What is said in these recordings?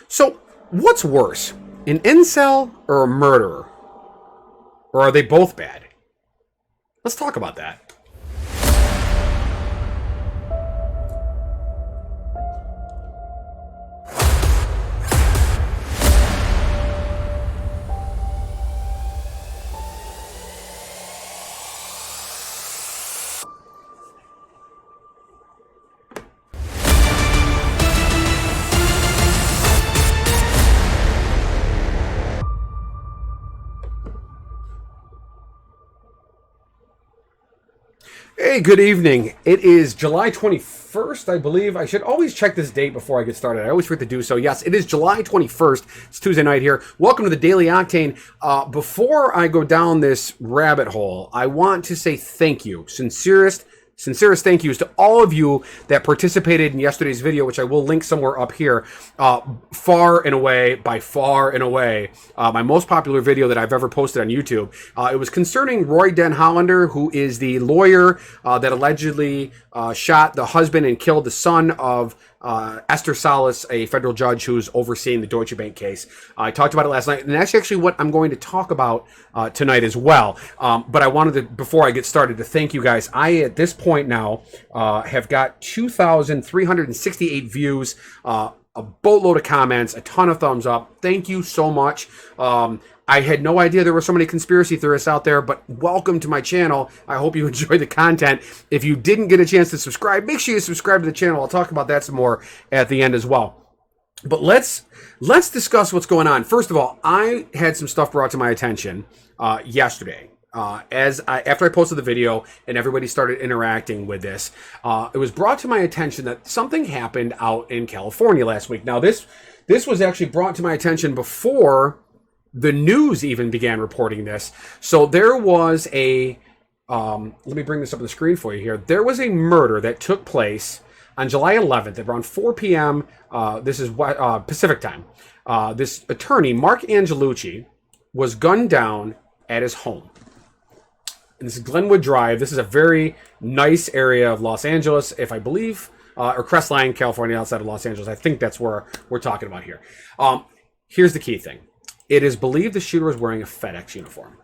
So, what's worse, an incel or a murderer? Or are they both bad? Let's talk about that. Hey, good evening. It is July 21st, I believe. I should always check this date before I get started. I always forget to do so. Yes, it is July 21st. It's Tuesday night here. Welcome to the Daily Octane. Before I go down this rabbit hole, I want to say thank you. Sincerest thank yous to all of you that participated in yesterday's video, which I will link somewhere up here. By far and away, my most popular video that I've ever posted on YouTube. It was concerning Roy Den Hollander, who is the lawyer that allegedly shot the husband and killed the son of Esther Salas, a federal judge who's overseeing the Deutsche Bank case. I talked about it last night, and that's actually what I'm going to talk about tonight as well. But I wanted to, before I get started, to thank you guys. I, at this point now, have got 2,368 views, a boatload of comments, a ton of thumbs up. Thank you so much. I had no idea there were so many conspiracy theorists out there, but welcome to my channel. I hope you enjoy the content. If you didn't get a chance to subscribe, make sure you subscribe to the channel. I'll talk about that some more at the end as well. But let's discuss what's going on. First of all, I had some stuff brought to my attention yesterday. After I posted the video and everybody started interacting with this, it was brought to my attention that something happened out in California last week. Now, this was actually brought to my attention before the news even began reporting this. So there was a, let me bring this up on the screen for you here. There was a murder that took place on July 11th at around 4 p.m. This is Pacific time. This attorney, Mark Angelucci, was gunned down at his home. And this is Glenwood Drive. This is a very nice area of Los Angeles, if I believe, or Crestline, California, outside of Los Angeles. I think that's where we're talking about here. Here's the key thing. It is believed the shooter was wearing a FedEx uniform.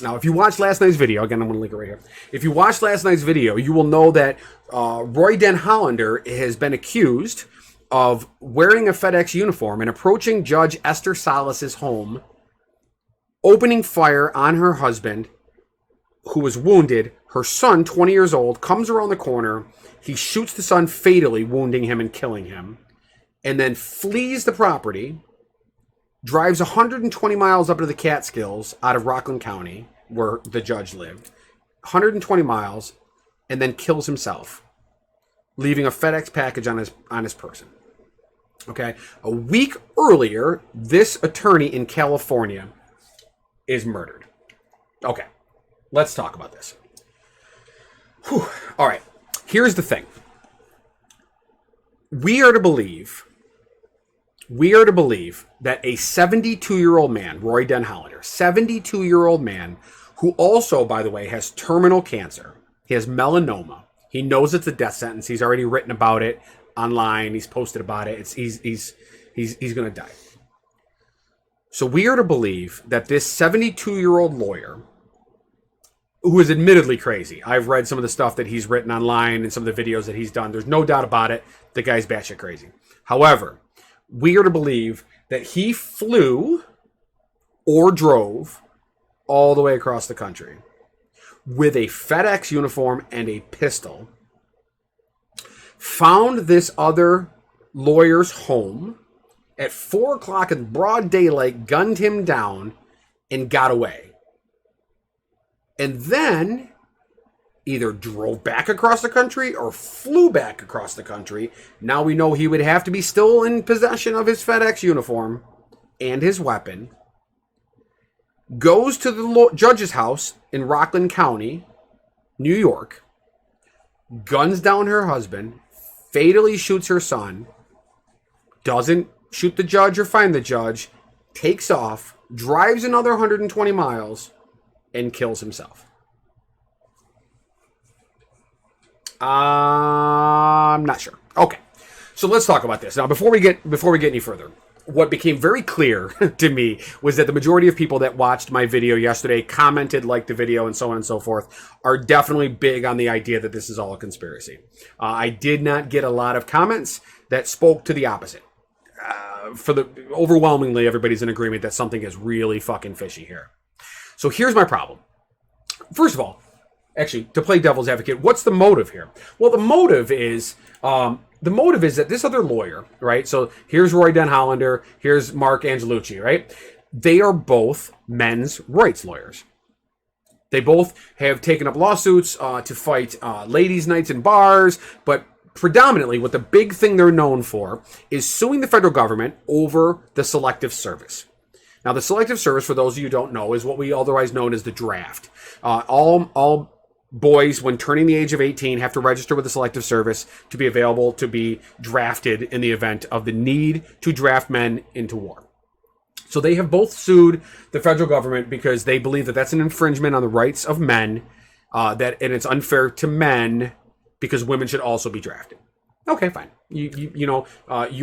Now, if you watched last night's video, again, I'm going to link it right here. If you watched last night's video, you will know that Roy Den Hollander has been accused of wearing a FedEx uniform and approaching Judge Esther Salas' home, opening fire on her husband, who was wounded. Her son, 20 years old, comes around the corner. He shoots the son fatally, wounding him and killing him, and then flees the property, drives 120 miles up to the Catskills out of Rockland County, where the judge lived, 120 miles, and then kills himself, leaving a FedEx package on his person. Okay, a week earlier, this attorney in California is murdered. Okay, let's talk about this. Whew. All right, here's the thing. We are to believe that a 72-year-old man, Roy Den Hollander, 72-year-old man, who also, by the way, has terminal cancer. He has melanoma. He knows it's a death sentence. He's already written about it online. He's posted about it. He's going to die. So we are to believe that this 72-year-old lawyer, who is admittedly crazy. I've read some of the stuff that he's written online and some of the videos that he's done. There's no doubt about it. The guy's batshit crazy. However, we are to believe that he flew or drove all the way across the country with a FedEx uniform and a pistol, found this other lawyer's home at 4 o'clock in broad daylight, gunned him down, and got away. And then either drove back across the country or flew back across the country. Now we know he would have to be still in possession of his FedEx uniform and his weapon. Goes to the judge's house in Rockland County, New York. Guns down her husband. Fatally shoots her son. Doesn't shoot the judge or find the judge. Takes off. Drives another 120 miles. And kills himself. I'm not sure. Okay, so let's talk about this now. Before we get any further, what became very clear to me was that the majority of people that watched my video yesterday, commented, liked the video, and so on and so forth, are definitely big on the idea that this is all a conspiracy. I did not get a lot of comments that spoke to the opposite. Overwhelmingly, everybody's in agreement that something is really fucking fishy here. So here's my problem. First of all, actually, to play devil's advocate, what's the motive here? Well, the motive is that this other lawyer, right? So here's Roy Den Hollander, here's Mark Angelucci, right? They are both men's rights lawyers. They both have taken up lawsuits to fight ladies' nights in bars, but predominantly what the big thing they're known for is suing the federal government over the Selective Service. Now, the Selective Service, for those of you who don't know, is what we otherwise known as the draft. All boys, when turning the age of 18, have to register with the Selective Service to be available to be drafted in the event of the need to draft men into war. So they have both sued the federal government because they believe that that's an infringement on the rights of men, and it's unfair to men because women should also be drafted. Okay, fine. You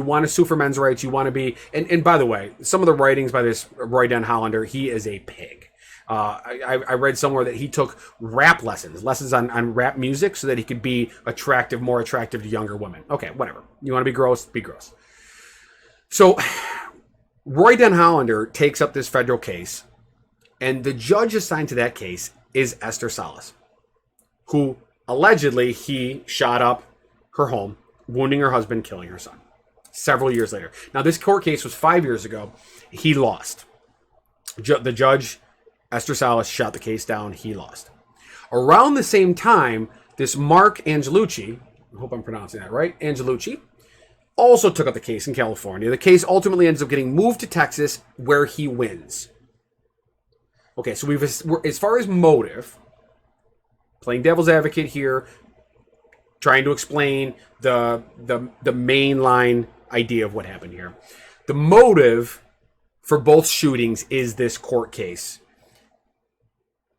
want to sue for men's rights. You want to be, and by the way, some of the writings by this Roy Den Hollander, he is a pig. I read somewhere that he took rap lessons on rap music so that he could be more attractive to younger women. Okay, whatever. You want to be gross? Be gross. So Roy Den Hollander takes up this federal case, and the judge assigned to that case is Esther Salas, who allegedly he shot up her home, wounding her husband, killing her son, several years later. Now, this court case was 5 years ago. He lost. The judge, Esther Salas, shot the case down. He lost. Around the same time, this Mark Angelucci, I hope I'm pronouncing that right, Angelucci, also took up the case in California. The case ultimately ends up getting moved to Texas, where he wins. Okay, so as far as motive, playing devil's advocate here, trying to explain the mainline idea of what happened here. The motive for both shootings is this court case.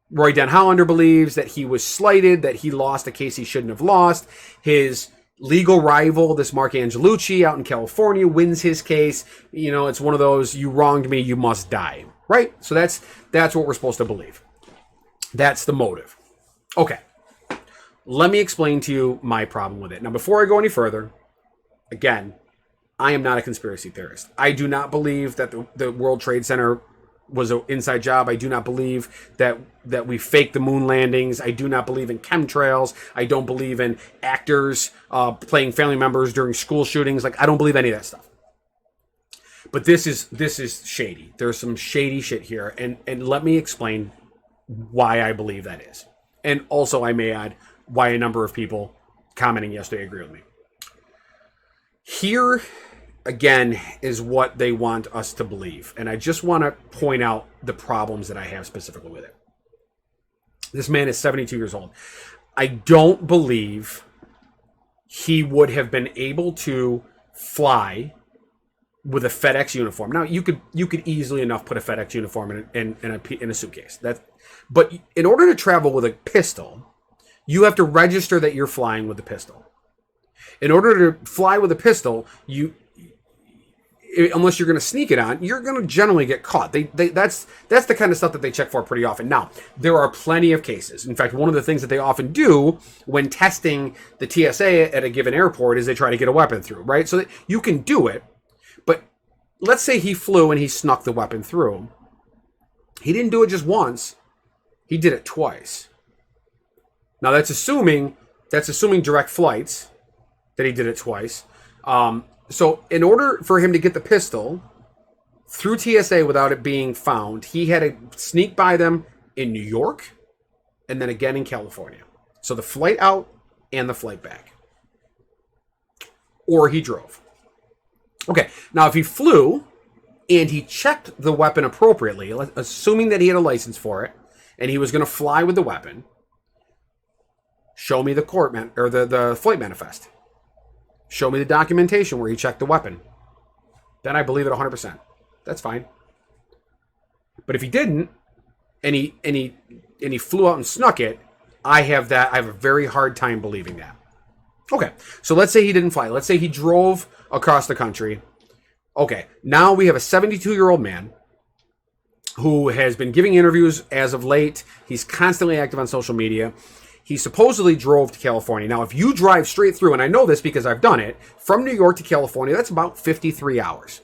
Roy Den Hollander believes that he was slighted, that he lost a case he shouldn't have lost. His legal rival, this Mark Angelucci out in California, wins his case. You know, it's one of those, you wronged me, you must die. Right? So that's what we're supposed to believe. That's the motive. Okay. Let me explain to you my problem with it. Now, before I go any further, again, I am not a conspiracy theorist. I do not believe that the World Trade Center was an inside job. I do not believe that we faked the moon landings. I do not believe in chemtrails. I don't believe in actors playing family members during school shootings. Like, I don't believe any of that stuff. But this is shady. There's some shady shit here, and let me explain why I believe that is. And also, I may add, why a number of people commenting yesterday agree with me. Here, again, is what they want us to believe. And I just want to point out the problems that I have specifically with it. This man is 72 years old. I don't believe he would have been able to fly with a FedEx uniform. Now, you could easily enough put a FedEx uniform in a suitcase. But in order to travel with a pistol, you have to register that you're flying with a pistol. In order to fly with a pistol, unless you're going to sneak it on, you're going to generally get caught. That's the kind of stuff that they check for pretty often. Now, there are plenty of cases. In fact, one of the things that they often do when testing the TSA at a given airport is they try to get a weapon through, right? So that you can do it, but let's say he flew and he snuck the weapon through. He didn't do it just once. He did it twice. Now, that's assuming direct flights, that he did it twice. So in order for him to get the pistol through TSA without it being found, he had to sneak by them in New York and then again in California. So the flight out and the flight back. Or he drove. Okay, now if he flew and he checked the weapon appropriately, assuming that he had a license for it, and he was going to fly with the weapon, show me the the flight manifest. Show me the documentation where he checked the weapon. Then I believe it 100%. That's fine. But if he didn't, and he flew out and snuck it, I have a very hard time believing that. Okay, so let's say he didn't fly. Let's say he drove across the country, Okay, now we have a 72-year-old man who has been giving interviews as of late. He's constantly active on social media. He supposedly drove to California. Now, if you drive straight through, and I know this because I've done it, from New York to California, that's about 53 hours.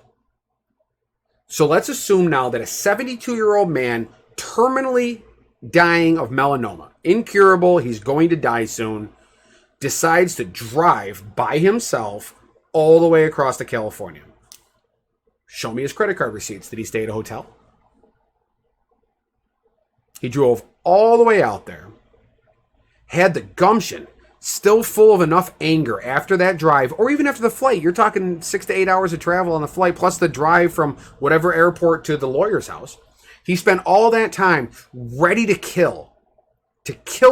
So let's assume now that a 72-year-old man terminally dying of melanoma, incurable, he's going to die soon, decides to drive by himself all the way across to California. Show me his credit card receipts. Did he stay at a hotel? He drove all the way out there, had the gumption, still full of enough anger after that drive, or even after the flight. You're talking 6 to 8 hours of travel on the flight, plus the drive from whatever airport to the lawyer's house. He spent all that time ready to kill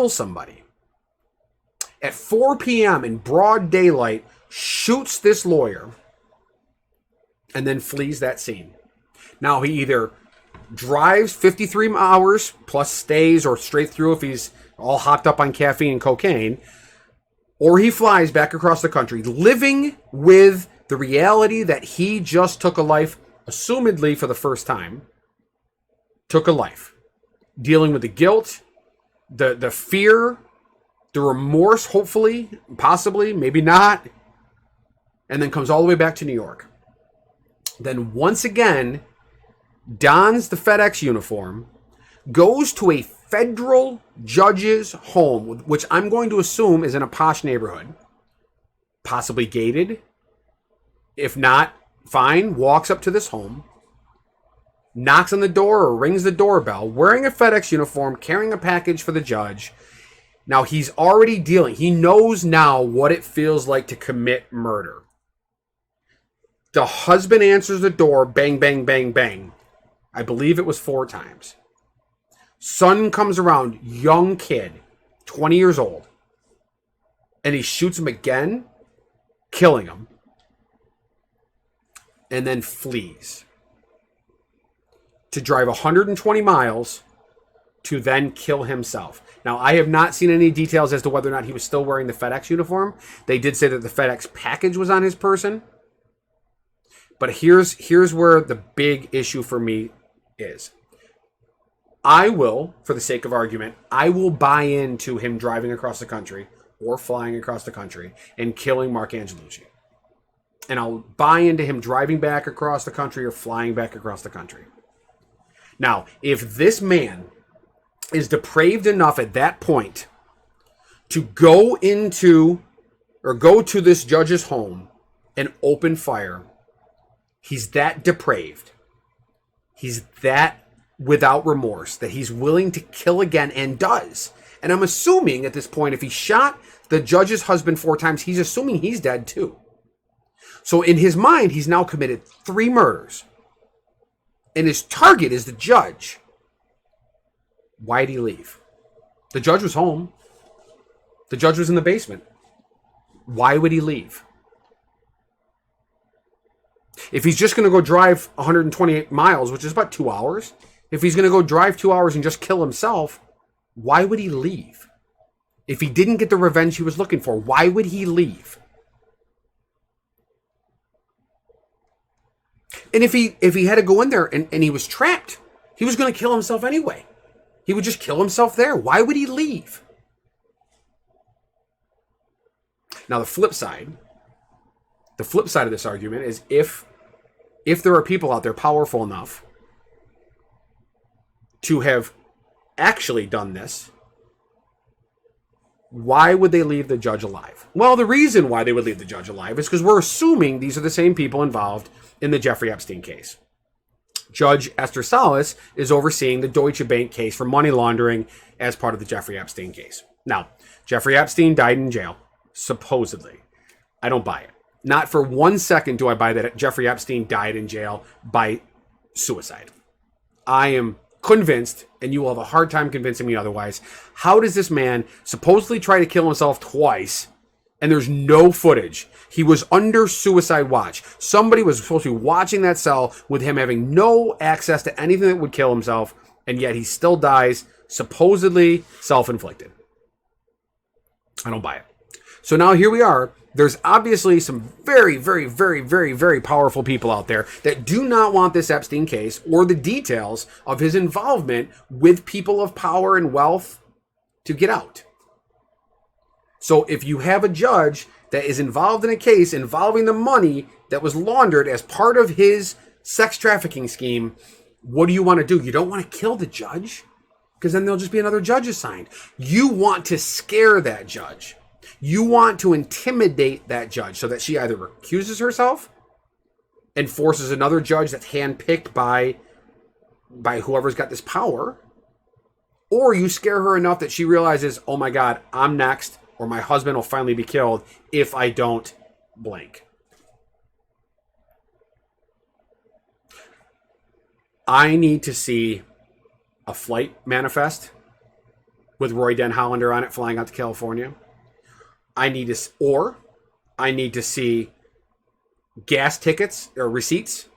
somebody. At 4 p.m. in broad daylight, shoots this lawyer, and then flees that scene. Now, he either drives 53 hours, plus stays, or straight through if he's all hopped up on caffeine and cocaine, or he flies back across the country, living with the reality that he just took a life, assumedly for the first time, took a life. Dealing with the guilt, the fear, the remorse, hopefully, possibly, maybe not, and then comes all the way back to New York. Then once again, dons the FedEx uniform, goes to a federal judge's home, which I'm going to assume is in a posh neighborhood, possibly gated. If not, fine, walks up to this home, knocks on the door or rings the doorbell, wearing a FedEx uniform, carrying a package for the judge. Now, he's already dealing. He knows now what it feels like to commit murder. The husband answers the door, bang, bang, bang, bang. I believe it was 4 times. Son comes around, young kid, 20 years old, and he shoots him again, killing him, and then flees to drive 120 miles to then kill himself. Now, I have not seen any details as to whether or not he was still wearing the FedEx uniform. They did say that the FedEx package was on his person. But here's where the big issue for me is. I will, for the sake of argument, I will buy into him driving across the country or flying across the country and killing Mark Angelucci. And I'll buy into him driving back across the country or flying back across the country. Now, if this man is depraved enough at that point to go into or go to this judge's home and open fire, he's that depraved. He's that without remorse that he's willing to kill again and does. And I'm assuming at this point, if he shot the judge's husband 4 times, he's assuming he's dead too. So in his mind, he's now committed 3 murders. And his target is the judge. Why'd he leave? The judge was home. The judge was in the basement. Why would he leave? If he's just going to go drive 128 miles, which is about 2 hours, if he's going to go drive 2 hours and just kill himself, why would he leave? If he didn't get the revenge he was looking for, why would he leave? And if he had to go in there and he was trapped, he was going to kill himself anyway. He would just kill himself there. Why would he leave? Now, the flip side of this argument is if there are people out there powerful enough to have actually done this, why would they leave the judge alive? Well, the reason why they would leave the judge alive is because we're assuming these are the same people involved in the Jeffrey Epstein case. Judge Esther Salas is overseeing the Deutsche Bank case for money laundering as part of the Jeffrey Epstein case. Now, Jeffrey Epstein died in jail, supposedly. I don't buy it. Not for 1 second do I buy that Jeffrey Epstein died in jail by suicide. I am convinced, and you will have a hard time convincing me otherwise. How does this man supposedly try to kill himself twice, and there's no footage? He was under suicide watch. Somebody was supposed to be watching that cell with him having no access to anything that would kill himself, and yet he still dies, supposedly self-inflicted. I don't buy it. So now here we are, there's obviously some very, very, very, very, very powerful people out there that do not want this Epstein case or the details of his involvement with people of power and wealth to get out. So if you have a judge that is involved in a case involving the money that was laundered as part of his sex trafficking scheme, what do you want to do? You don't want to kill the judge, because then there'll just be another judge assigned. You want to scare that judge. You want to intimidate that judge so that she either recuses herself and forces another judge that's handpicked by whoever's got this power, or you scare her enough that she realizes, oh my God, I'm next, or my husband will finally be killed if I don't blank. I need to see a flight manifest with Roy Den Hollander on it flying out to California. I need to see gas tickets or receipts.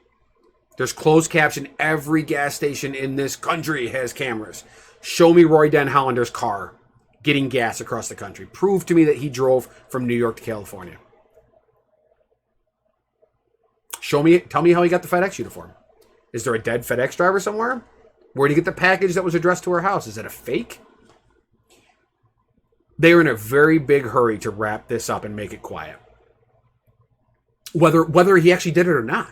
There's closed caption. Every gas station in this country has cameras. Show me Roy Den Hollander's car getting gas across the country. Prove to me that he drove from New York to California. Tell me how he got the FedEx uniform. Is there a dead FedEx driver somewhere? Where did he get the package that was addressed to her house? Is it a fake? They are in a very big hurry to wrap this up and make it quiet. Whether he actually did it or not.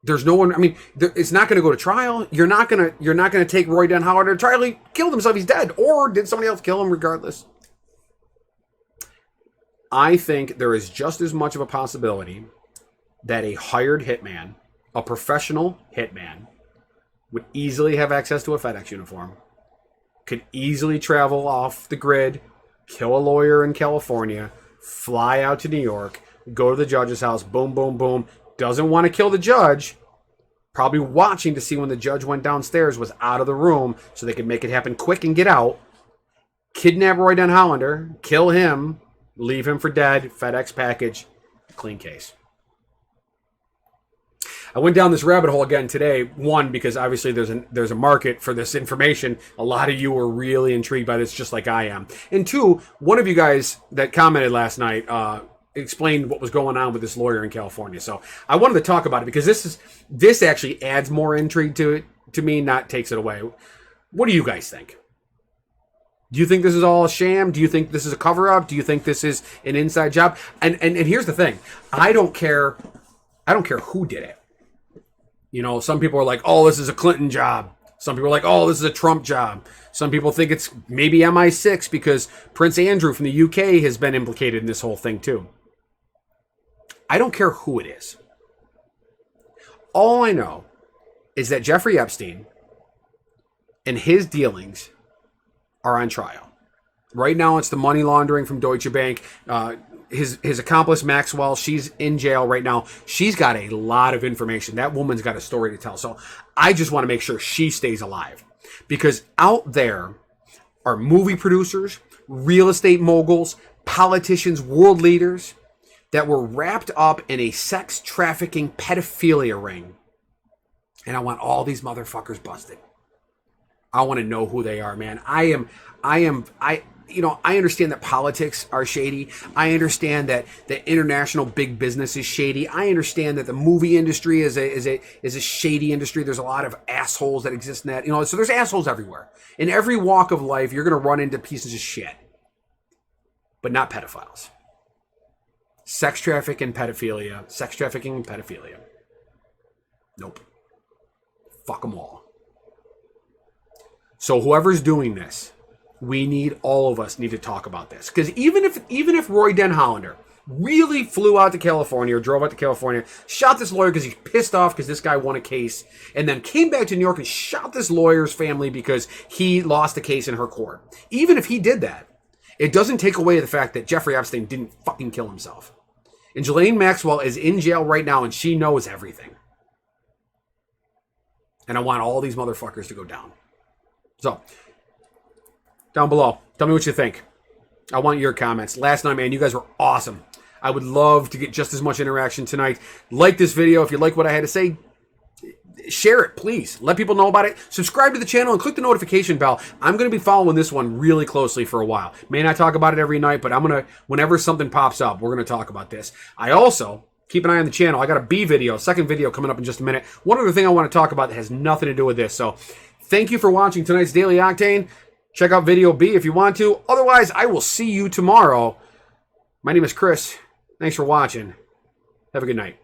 There's no one. I mean, it's not going to go to trial. You're not going to take Roy Den Hollander to trial. He killed himself. He's dead. Or did somebody else kill him? Regardless, I think there is just as much of a possibility that a hired hitman, a professional hitman, would easily have access to a FedEx uniform, could easily travel off the grid, kill a lawyer in California, fly out to New York, go to the judge's house, boom, boom, boom. Doesn't want to kill the judge. Probably watching to see when the judge went downstairs, was out of the room so they could make it happen quick and get out. Kidnap Roy Den Hollander, kill him, leave him for dead, FedEx package, clean case. I went down this rabbit hole again today. One, because obviously there's a market for this information. A lot of you are really intrigued by this, just like I am. And two, one of you guys that commented last night explained what was going on with this lawyer in California. So I wanted to talk about it because this actually adds more intrigue to me, not takes it away. What do you guys think? Do you think this is all a sham? Do you think this is a cover-up? Do you think this is an inside job? And here's the thing. I don't care who did it. You know, some people are like, oh, this is a Clinton job. Some people are like, oh, this is a Trump job. Some people think it's maybe MI6 because Prince Andrew from the UK has been implicated in this whole thing too. I don't care who it is. All I know is that Jeffrey Epstein and his dealings are on trial. Right now, it's the money laundering from Deutsche Bank. His accomplice, Maxwell, she's in jail right now. She's got a lot of information. That woman's got a story to tell. So I just want to make sure she stays alive. Because out there are movie producers, real estate moguls, politicians, world leaders that were wrapped up in a sex trafficking pedophilia ring. And I want all these motherfuckers busted. I want to know who they are, man. I understand that politics are shady. I understand that the international big business is shady. I understand that the movie industry is a shady industry. There's a lot of assholes that exist in that. You know, so there's assholes everywhere. In every walk of life, you're going to run into pieces of shit. But not pedophiles. Sex trafficking and pedophilia. Nope. Fuck them all. So whoever's doing this, all of us need to talk about this. Because even if Roy Den Hollander really flew out to California or drove out to California, shot this lawyer because he's pissed off because this guy won a case, and then came back to New York and shot this lawyer's family because he lost a case in her court. Even if he did that, it doesn't take away the fact that Jeffrey Epstein didn't fucking kill himself. And Ghislaine Maxwell is in jail right now and she knows everything. And I want all these motherfuckers to go down. So, down below, tell me what you think. I want your comments. Last night, man, you guys were awesome. I would love to get just as much interaction tonight. Like this video. If you like what I had to say, share it, please. Let people know about it. Subscribe to the channel and click the notification bell. I'm going to be following this one really closely for a while. May not talk about it every night, but I'm going to, whenever something pops up, we're going to talk about this. I also, keep an eye on the channel. I got a B video, second video coming up in just a minute. One other thing I want to talk about that has nothing to do with this. So thank you for watching tonight's Daily Octane. Check out video B if you want to. Otherwise, I will see you tomorrow. My name is Chris. Thanks for watching. Have a good night.